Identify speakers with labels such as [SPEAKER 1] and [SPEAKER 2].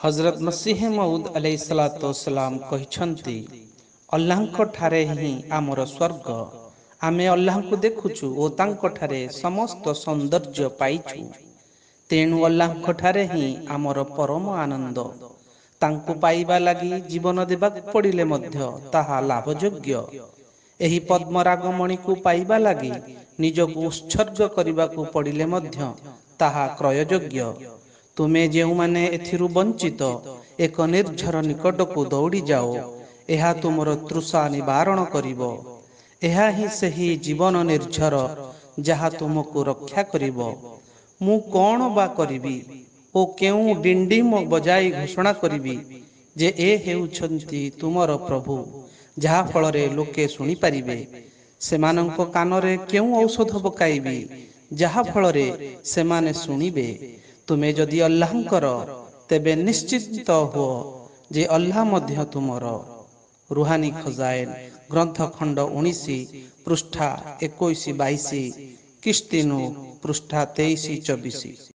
[SPEAKER 1] हजरत मसीह मऊद अलैहिस्सलाम कहिछंती अल्लाहଙ୍କ ठारे ହିଁ ଆମର ସ୍ୱର୍ଗ। ଆମେ ଅଲ୍ଲାହଙ୍କୁ ଦେଖୁଛୁ ଓ ତାଙ୍କ ଠାରେ ସମସ୍ତ ସୌନ୍ଦର୍ଯ୍ୟ ପାଇଛୁ। ତେଣୁ ଅଲ୍ଲାହଙ୍କ ଠାରେ ହିଁ ଆମର ପରମ ଆନନ୍ଦ। ତାଙ୍କୁ ପାଇବା ଲାଗି ଜୀବନ ଦେବାକୁ ପଡ଼ିଲେ ମଧ୍ୟ ତାହା ଲାଭଯୋଗ୍ୟ। ଏହି ପଦ୍ମରାଗମଣିକୁ ପାଇବା ଲାଗି ନିଜକୁ ଉତ୍ସର୍ଗ କରିବାକୁ ପଡ଼ିଲେ ମଧ୍ୟ ତାହା କ୍ରୟଯୋଗ୍ୟ। ତୁମେ ଯେଉଁମାନେ ଏଥିରୁ ବଞ୍ଚିତ, ଏକ ନିର୍ଝର ନିକଟକୁ ଦୌଡ଼ି ଯାଅ, ଏହା ତୁମର ତୃଷା ନିବାରଣ କରିବ। ଏହା ହିଁ ସେହି ଜୀବନ ନିର୍ଝର ଯାହା ତୁମକୁ ରକ୍ଷା କରିବ। ମୁଁ କଣ ବା କରିବି ଓ କେଉଁ ଡିଣ୍ଡିମ ବଜାଇ ଘୋଷଣା କରିବି ଯେ ଏ ହେଉଛନ୍ତି ତୁମର ପ୍ରଭୁ, ଯାହା ଫଳରେ ଲୋକେ ଶୁଣିପାରିବେ। ସେମାନଙ୍କ କାନରେ କେଉଁ ଔଷଧ ପକାଇବି ଯାହା ଫଳରେ ସେମାନେ ଶୁଣିବେ। ତୁମେ ଯଦି ଅଲ୍ଲାହଙ୍କର, ତେବେ ନିଶ୍ଚିନ୍ତ ହୁଅ ଯେ ଅଲ୍ଲାହ ମଧ୍ୟ ତୁମର। ରୁହାନୀ ଖଜାଏନ ଗ୍ରନ୍ଥ ଖଣ୍ଡ 19 ପୃଷ୍ଠା 21-22, କିସ୍ତି ନୂ ପୃଷ୍ଠା 23-24।